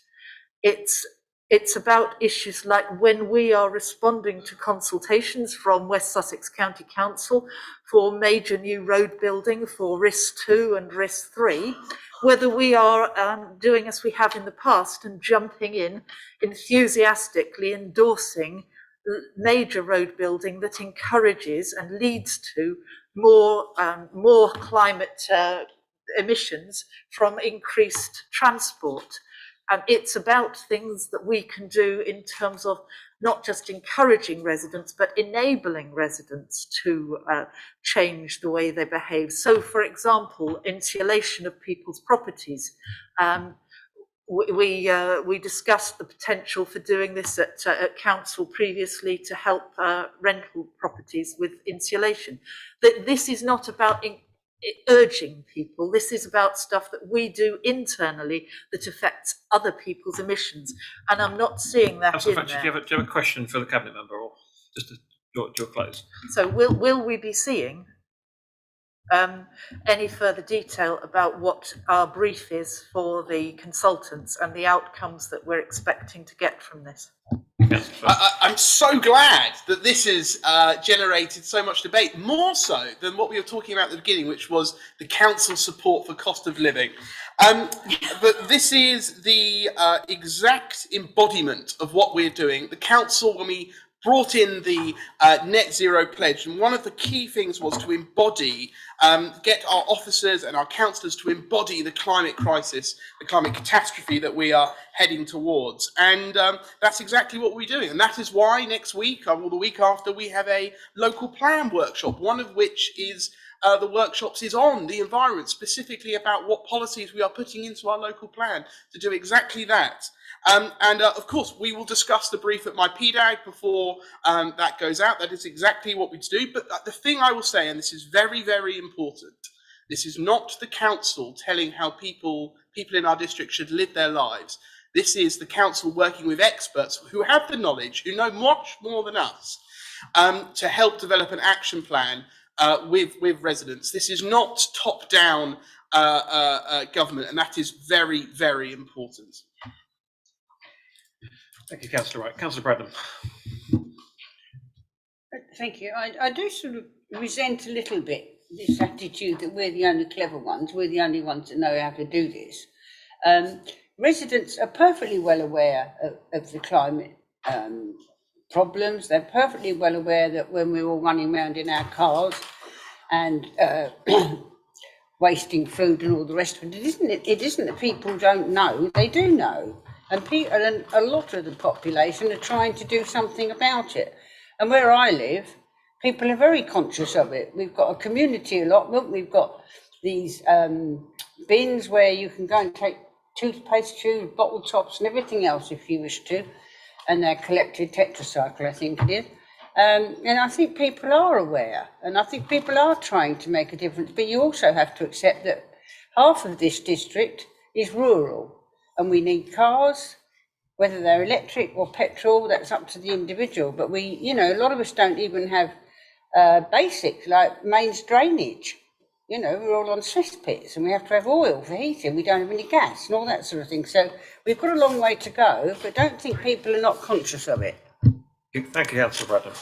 It's about issues like when we are responding to consultations from West Sussex County Council for major new road building for RIS 2 and RIS 3, whether we are doing as we have in the past and jumping in enthusiastically endorsing major road building that encourages and leads to more climate emissions from increased transport. It's about things that we can do in terms of not just encouraging residents, but enabling residents to change the way they behave. So, for example, insulation of people's properties. We discussed the potential for doing this at council previously to help rental properties with insulation. That this is not about urging people. This is about stuff that we do internally that affects other people's emissions. And I'm not seeing that Councillor in Thatcher, there. do you have a question for the Cabinet Member, or just to draw close? So will we be seeing any further detail about what our brief is for the consultants and the outcomes that we're expecting to get from this? I'm so glad that this has generated so much debate, more so than what we were talking about at the beginning, which was the council support for cost of living. But this is the exact embodiment of what we're doing. The council, when we brought in the net zero pledge, and one of the key things was to embody, get our officers and our councillors to embody the climate crisis, the climate catastrophe that we are heading towards. And that's exactly what we're doing. And that is why next week, or the week after, we have a local plan workshop, one of which is the workshops is on the environment, specifically about what policies we are putting into our local plan to do exactly that. Of course, we will discuss the brief at my PDAG before that goes out. That is exactly what we do. But the thing I will say, and this is very, very important, this is not the council telling how people in our district should live their lives. This is the council working with experts who have the knowledge, who know much more than us, to help develop an action plan with residents. This is not top-down government, and that is very, very important. Thank you, Councillor Wright. Councillor Bradham. Thank you. I do sort of resent a little bit this attitude that we're the only clever ones, we're the only ones that know how to do this. Residents are perfectly well aware of the climate problems. They're perfectly well aware that when we're all running around in our cars and wasting food and all the rest of it, it isn't that people don't know, they do know. And a lot of the population are trying to do something about it. And where I live, people are very conscious of it. We've got a community allotment. We've got these bins where you can go and take toothpaste tubes, bottle tops and everything else if you wish to. And they're collected tetracycle, I think it is. And I think people are aware. And I think people are trying to make a difference. But you also have to accept that half of this district is rural. And we need cars, whether they're electric or petrol, that's up to the individual. But a lot of us don't even have basics like mains drainage. We're all on cesspits and we have to have oil for heating. We don't have any gas and all that sort of thing. So we've got a long way to go, but don't think people are not conscious of it. Thank you, Councillor Bradham.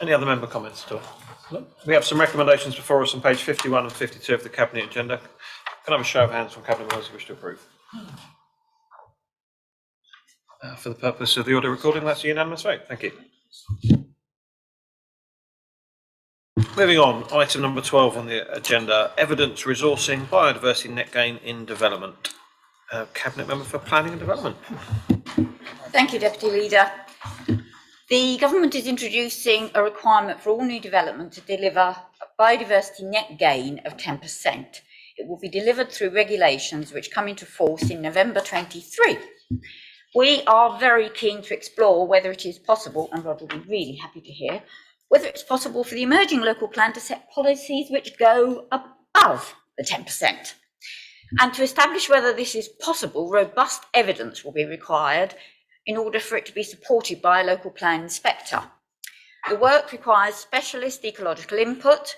Any other member comments at all? We have some recommendations before us on page 51 and 52 of the Cabinet agenda. Can I have a show of hands from Cabinet members who wish to approve? For the purpose of the audio recording, that's a unanimous vote. Thank you. Moving on, item number 12 on the agenda, evidence resourcing biodiversity net gain in development. Cabinet Member for Planning and Development. Thank you, Deputy Leader. The government is introducing a requirement for all new development to deliver a biodiversity net gain of 10%. It will be delivered through regulations which come into force in November 23. We are very keen to explore whether it is possible, and Rod will be really happy to hear, whether it's possible for the emerging local plan to set policies which go above the 10%. And to establish whether this is possible, robust evidence will be required in order for it to be supported by a local plan inspector. The work requires specialist ecological input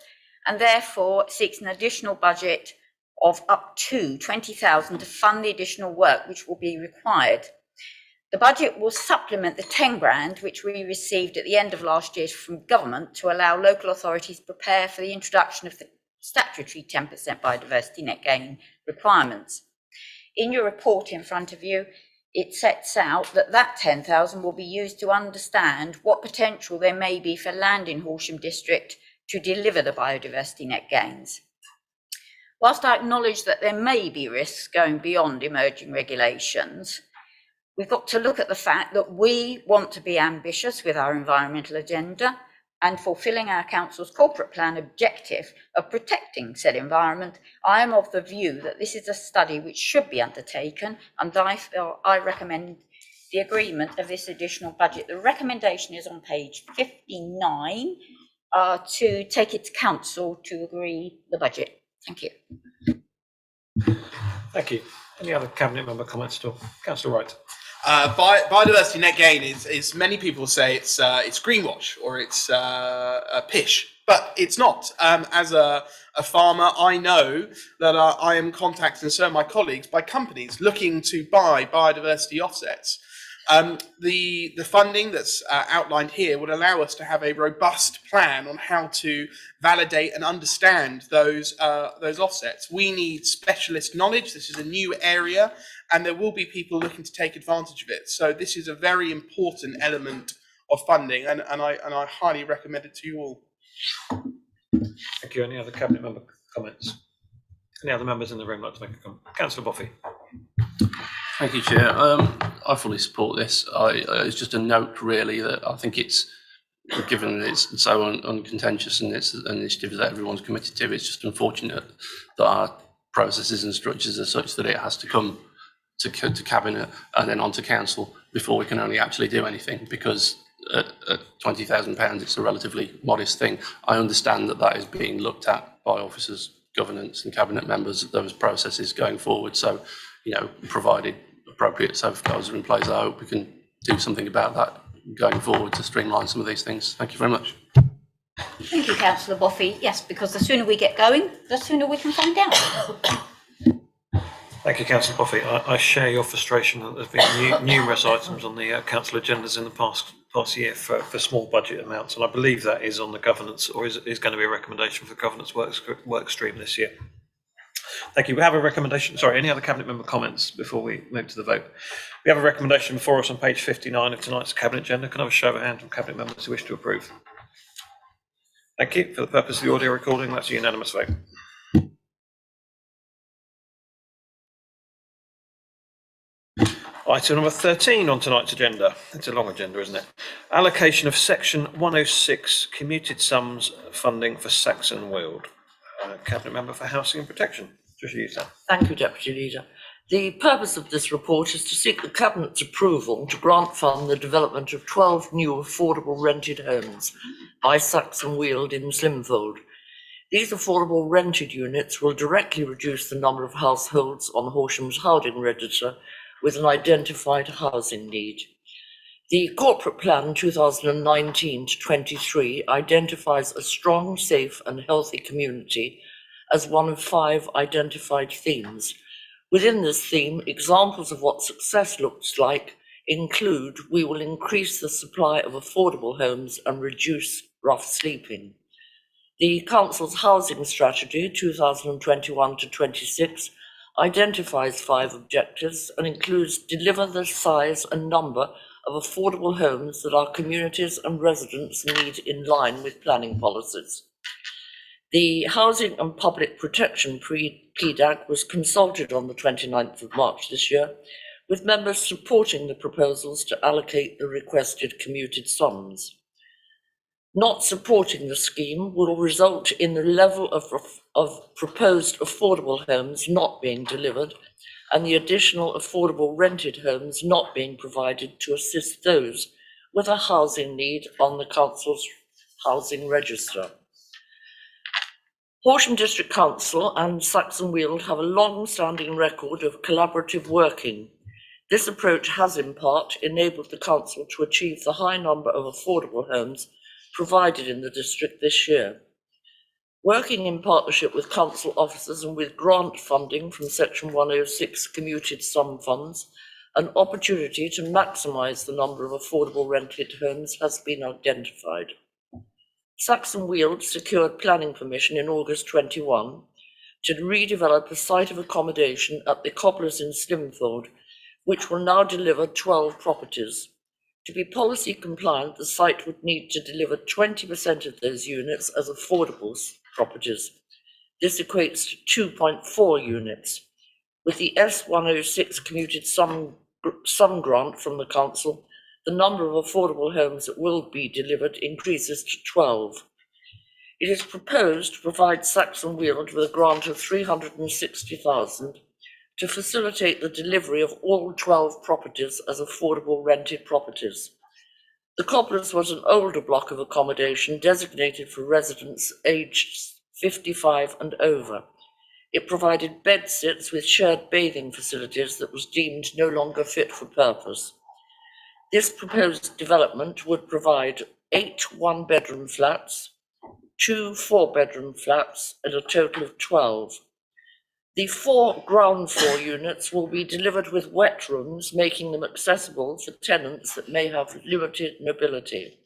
and therefore seeks an additional budget of up to 20,000 to fund the additional work which will be required. The budget will supplement the 10 grand which we received at the end of last year from government to allow local authorities to prepare for the introduction of the statutory 10% biodiversity net gain requirements. In your report in front of you, it sets out that 10,000 will be used to understand what potential there may be for land in Horsham district to deliver the biodiversity net gains. Whilst I acknowledge that there may be risks going beyond emerging regulations, We've got to look at the fact that we want to be ambitious with our environmental agenda and fulfilling our council's corporate plan objective of protecting said environment. I am of the view that this is a study which should be undertaken, and I recommend the agreement of this additional budget. The recommendation is on page 59 to take it to council to agree the budget. Thank you. Thank you. Any other cabinet member comments at all? Councillor Wright. Biodiversity net gain is many people say it's greenwash or it's a pish, but it's not. As a farmer, I know that I am contacted, and so are my colleagues, by companies looking to buy biodiversity offsets. The funding that's outlined here would allow us to have a robust plan on how to validate and understand those offsets. We need specialist knowledge. This is a new area, and there will be people looking to take advantage of it. So this is a very important element of funding, and I highly recommend it to you all. Thank you. Any other cabinet member comments? Any other members in the room like to make a comment? Councillor Boffey. Thank you, Chair. I fully support this. It's just a note, really, that I think it's, given that it's so uncontentious and it's an initiative that everyone's committed to, it's just unfortunate that our processes and structures are such that it has to come to Cabinet and then on to Council before we can only actually do anything, because at £20,000 it's a relatively modest thing. I understand that that is being looked at by officers, governance and Cabinet members, those processes going forward. So, you know, provided appropriate safeguards are in place, I hope we can do something about that going forward to streamline some of these things. Thank you very much. Thank you, Councillor Boffey. Yes, because the sooner we get going, the sooner we can find out. Thank you, Councillor Boffey. I share your frustration that there's been numerous items on the council agendas in the past year for small budget amounts, and I believe that is on the governance, or is going to be a recommendation for the governance work stream this year. Thank you. We have a recommendation. Sorry, any other cabinet member comments before we move to the vote? We have a recommendation before us on page 59 of tonight's cabinet agenda. Can I have a show of hands from cabinet members who wish to approve? Thank you. For the purpose of the audio recording, that's a unanimous vote. Item number 13 on tonight's agenda. It's a long agenda, isn't it? Allocation of section 106 commuted sums funding for Saxon Weald. Cabinet member for Housing and Protection. Thank you, Deputy Leader. The purpose of this report is to seek the Cabinet's approval to grant fund the development of 12 new affordable rented homes by Saxon Weald in Slimfold. These affordable rented units will directly reduce the number of households on Horsham's housing register with an identified housing need. The Corporate Plan 2019-23 identifies a strong, safe and healthy community as one of 5 identified themes. Within this theme, examples of what success looks like include: we will increase the supply of affordable homes and reduce rough sleeping. The Council's Housing Strategy 2021-26 identifies 5 objectives and includes: deliver the size and number of affordable homes that our communities and residents need in line with planning policies. The Housing and Public Protection PDAG was consulted on the 29th of March this year, with members supporting the proposals to allocate the requested commuted sums. Not supporting the scheme will result in the level of proposed affordable homes not being delivered and the additional affordable rented homes not being provided to assist those with a housing need on the Council's housing register. Horsham District Council and Saxon Weald have a long-standing record of collaborative working. This approach has in part enabled the Council to achieve the high number of affordable homes provided in the district this year. Working in partnership with council officers and with grant funding from Section 106 commuted sum funds, an opportunity to maximise the number of affordable rented homes has been identified. Saxon Weald secured planning permission in August 21 to redevelop a site of accommodation at the Cobblers in Slimfold, which will now deliver 12 properties. To be policy compliant, the site would need to deliver 20% of those units as affordable properties. This equates to 2.4 units. With the S106 commuted sum some grant from the council, the number of affordable homes that will be delivered increases to 12. It is proposed to provide Saxon Weald with a grant of 360,000 to facilitate the delivery of all 12 properties as affordable rented properties. The Cobblers was an older block of accommodation designated for residents aged 55 and over. It provided bedsits with shared bathing facilities that was deemed no longer fit for purpose. This proposed development would provide 8 one-bedroom flats, 2 four-bedroom flats, and a total of 12. The 4 ground floor units will be delivered with wet rooms, making them accessible for tenants that may have limited mobility.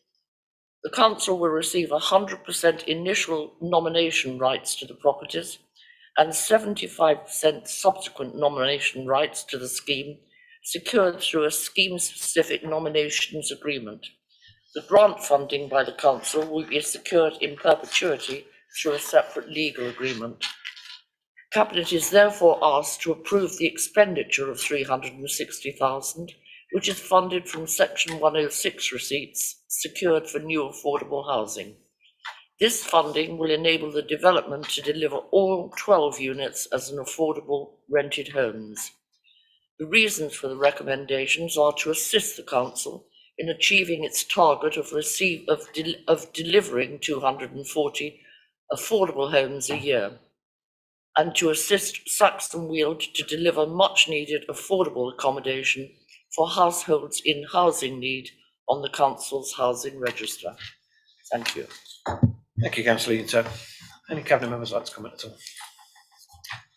The council will receive 100% initial nomination rights to the properties and 75% subsequent nomination rights to the scheme, secured through a scheme-specific nominations agreement. The grant funding by the council will be secured in perpetuity through a separate legal agreement. Cabinet is therefore asked to approve the expenditure of 360,000, which is funded from Section 106 receipts secured for new affordable housing. This funding will enable the development to deliver all 12 units as an affordable rented homes. The reasons for the recommendations are to assist the council in achieving its target of delivering 240 affordable homes a year, and to assist Saxon Weald to deliver much needed affordable accommodation for households in housing need on the council's housing register. Thank you. Thank you, Councillor Eaton. Any cabinet members like to comment at all?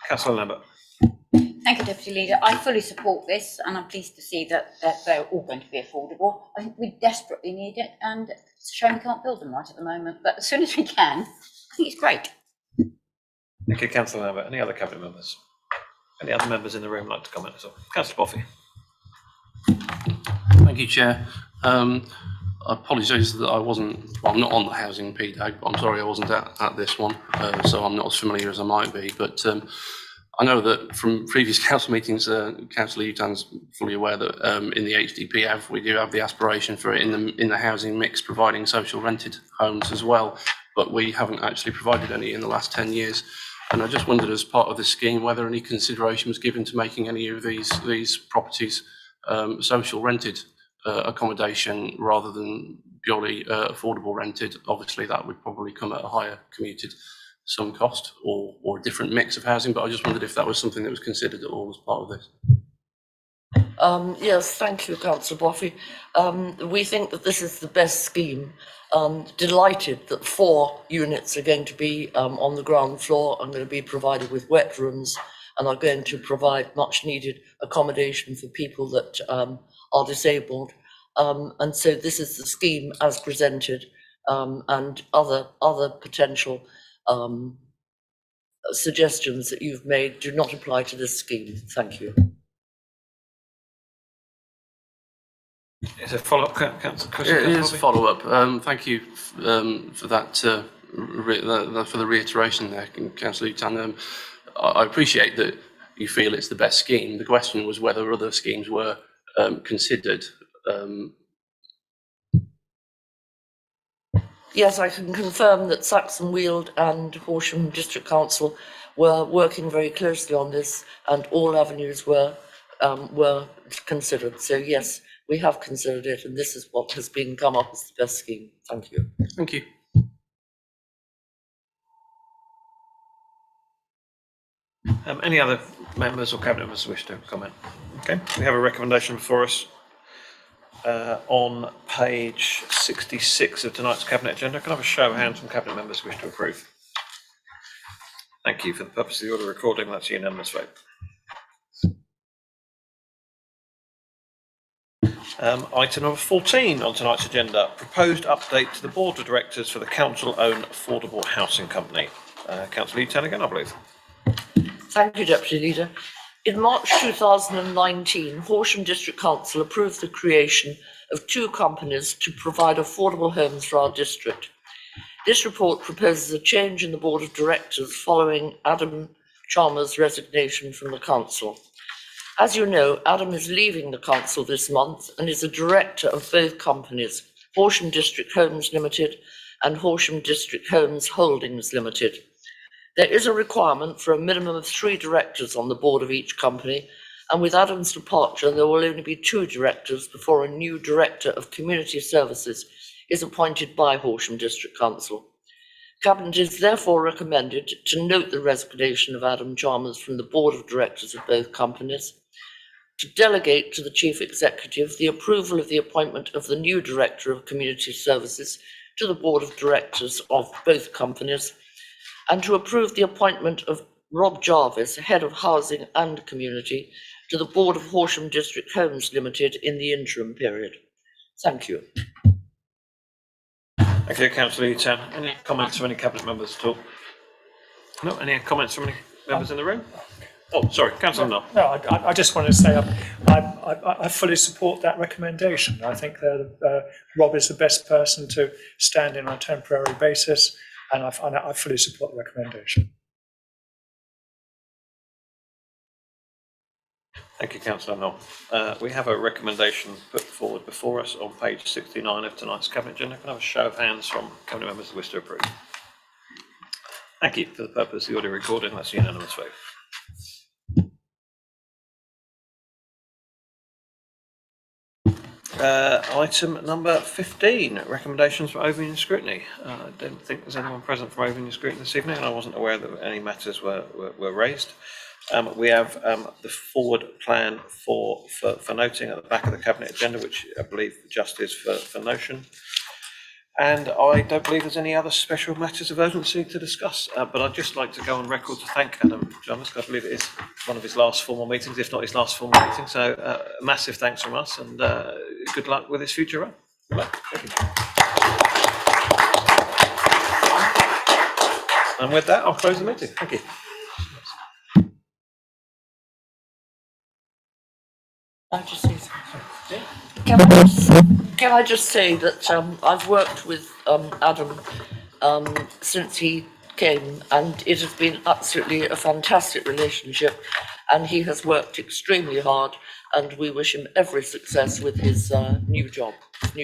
Councillor Lambert. Thank you, Deputy Leader. I fully support this, and I'm pleased to see that they're all going to be affordable. I think we desperately need it, and it's a shame we can't build them right at the moment, but as soon as we can, I think it's great. Thank you, Councillor Lambert. Any other cabinet members? Any other members in the room like to comment at all? Councillor Boffey. Thank you, Chair. I apologise that I'm not on the housing PDAG, but I'm sorry I wasn't at this one, so I'm not as familiar as I might be. But I know that from previous council meetings, Councillor Utan's fully aware that in the HDP we do have the aspiration for it in the housing mix, providing social rented homes as well, but we haven't actually provided any in the last 10 years. And I just wondered, as part of this scheme, whether any consideration was given to making any of these properties social rented accommodation rather than purely affordable rented. Obviously that would probably come at a higher commuted sum cost or a different mix of housing, but I just wondered if that was something that was considered at all as part of this. Yes, thank you, Councillor Boffey. We think that this is the best scheme. Delighted that 4 units are going to be on the ground floor and going to be provided with wet rooms and are going to provide much needed accommodation for people that are disabled. And so this is the scheme as presented, and other potential suggestions that you've made do not apply to this scheme. Thank you. Is there a follow-up, Councillor question? It is a follow-up. Thank you for that, for the reiteration there, Councillor Utan. I appreciate that you feel it's the best scheme. The question was whether other schemes were considered. Yes, I can confirm that Saxon Weald and Horsham District Council were working very closely on this, and all avenues were considered. So yes, we have considered it, and this is what has been come up as the best scheme. Thank you. Thank you. Any other members or cabinet members wish to comment? Okay, we have a recommendation before us on page 66 of tonight's cabinet agenda. Can I have a show of hands from cabinet members who wish to approve? Thank you. For the purpose of the order recording, that's a unanimous vote. Item number 14 on tonight's agenda, proposed update to the Board of Directors for the council-owned affordable housing company. Councillor Utan again, I believe. Thank you, Deputy Leader. In March 2019, Horsham District Council approved the creation of 2 companies to provide affordable homes for our district. This report proposes a change in the Board of Directors following Adam Chalmers' resignation from the Council. As you know, Adam is leaving the council this month and is a director of both companies, Horsham District Homes Limited and Horsham District Homes Holdings Limited. There is a requirement for a minimum of 3 directors on the board of each company, and with Adam's departure, there will only be 2 directors before a new Director of Community Services is appointed by Horsham District Council. Cabinet is therefore recommended to note the resignation of Adam Chalmers from the board of directors of both companies, to delegate to the Chief Executive the approval of the appointment of the new Director of Community Services to the board of directors of both companies, and to approve the appointment of Rob Jarvis, Head of Housing and Community, to the board of Horsham District Homes Limited in the interim period. Thank you. Thank you, Councillor Eaton. Any comments from any cabinet members at all? No, any comments from any members in the room? Oh, sorry, Councillor Null. No, I just want to say I fully support that recommendation. I think Rob is the best person to stand in on a temporary basis, and I fully support the recommendation. Thank you, Councillor Null. We have a recommendation put forward before us on page 69 of tonight's Cabinet agenda. Can I have a show of hands from Cabinet members who wish to approve? Thank you. For the purpose of the audio recording, that's a unanimous vote. Item number 15, recommendations for overview scrutiny. I don't think there's anyone present for overview scrutiny this evening, and I wasn't aware that any matters were raised. We have the forward plan for noting at the back of the Cabinet agenda, which I believe just is for notion. And I don't believe there's any other special matters of urgency to discuss, but I'd just like to go on record to thank Adam Chalmers. I believe it is one of his last formal meetings, if not his last formal meeting. So massive thanks from us, and good luck with his future run. Good luck. Thank you. And with that, I'll close the meeting. Thank you. Can I just say that I've worked with Adam since he came, and it has been absolutely a fantastic relationship, and he has worked extremely hard, and we wish him every success with his new job, his new